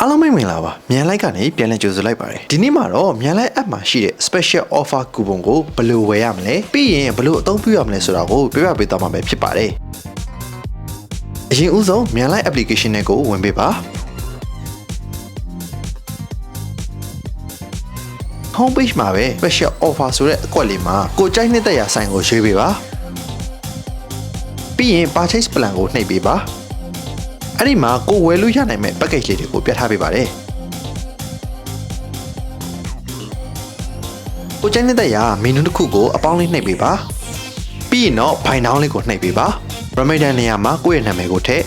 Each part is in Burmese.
အားလုံးမင်္ဂလာပါမြန်လိုက်ကနေပြန်လည်ကြိုဆိုလိုက်ပါတယ်ဒီနေ့မှာတော့မြန်လိုက် app မှာရှိတဲ့ special offer coupon ကိုဘယ်လိုဝယ်ရမလဲပြီးရင်ဘယ်လိုအသုံးပြုရမလဲဆိုတာကိုပြပြပေးသွားမှာပဲဖြစ်ပါတယ်အရင်ဦးဆုံးမြန်လိုက် application နဲ့ကိုဝင်ပေးပါ home page မှာပဲ special offer ဆိုတဲ့အကွက်လေးမှာကိုကြိုက်နှစ်ရာဆိုင်ကိုရွေးပေးပါပြီးရင် purchase plan ကိုနှိပ်ပေးပါအဲ့ဒီမှာကိုဝယ်လို့ရနိုင်မဲ့ package လေးတွေကိုပြထားပေးပါတယ်ကိုကျန်းတဲ့ရမီနူတစ်ခုကိုအပေါင်းလေးနှိပ်ပေးပါပြီးရင်တော့ buy now လေးကိုနှိပ်ပေးပါ reminder နေရာမှာကိုယ့်ရဲ့နာမည်ကိုထည့်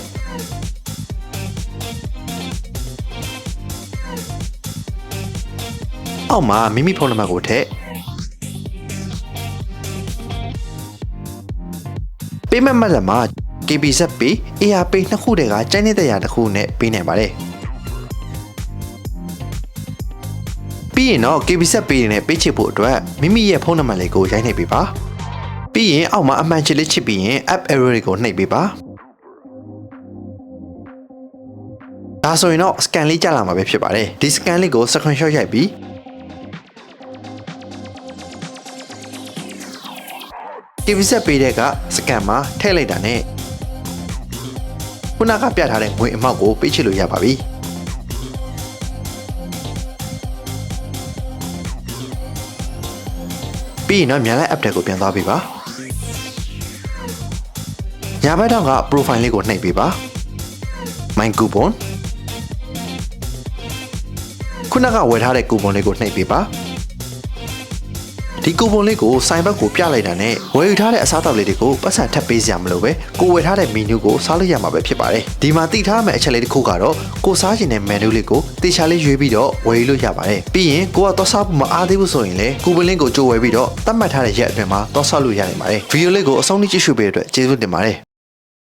အောက်မှာမိမိဖုန်းနံပါတ်ကိုထည့် payment method မှာKBZ Pay, AirPay နှစ်ခုတည်းကကျန်းတဲ့ရတစ်ခုနဲ့ပေးနိုင်ပါတယ်ပြီးရင်တော့ KBZ Pay နဲ့ပေးချစ်ဖို့အတွက်မိမိရဲ့ဖုန်းနံပါတ်လေးကိုရိုက်နှိပ်ပေးပါပြီးရင်အောက်မှာအမှန်ချစ်လေးချစ်ပြီးရင် app error တွေကိုနှိပ်ပေးပါဒါဆိုရင်တော့ scan လေးကြာလာမှာပဲဖြစ်ပါတယ်ဒီ scan လေးကို screenshot ရိုက်ပြီးKBZ Pay တဲ့က scan မှာထည့်လိုက်တာနဲ့ခုနကပြထားတဲ့ငွေအမောက်ကိုပေးချစ်လို့ရပါပြီပြီးရင်တော့မြန်လိုက် app တွေကိုပြန်သွားပေးပါညာဘက်ထောက်က profile လေးကိုနှိပ်ပေးပါ my coupon ခုနကဝယ်ထားတဲ့ coupon လေးကိုနှိပ်ပေးပါဒီကူပွန်လေးကိုဆိုင်ဘက်ကိုပြလိုက်တာနဲ့ဝယ်ယူထားတဲ့အစားအသောက်လေးတွေကိုပတ်စံထပ်ပေးစရာမလိုပဲကိုဝယ်ထားတဲ့မီနူးကိုစားလို့ရမှာပဲဖြစ်ပါတယ်ဒီမှာတိထားမယ့်အချက်လေးတစ်ခုကတော့ကိုစားချင်တဲ့မန်နူးလေးကိုတေချာလေးရွေးပြီးတော့ဝယ်ယူလို့ရပါတယ်ပြီးရင်ကိုကတော့စားဖို့မအားသေးဘူးဆိုရင်လည်းကူပွန်လေးကိုကြိုးဝယ်ပြီးတော့သတ်မှတ်ထားတဲ့ရက်အတွင်းမှာတော့စားလို့ရနိုင်ပါတယ်ဗီဒီယိုလေးကိုအဆုံးထိကြည့်ရှုပေးတဲ့အတွက်ကျေးဇူးတင်ပါတယ်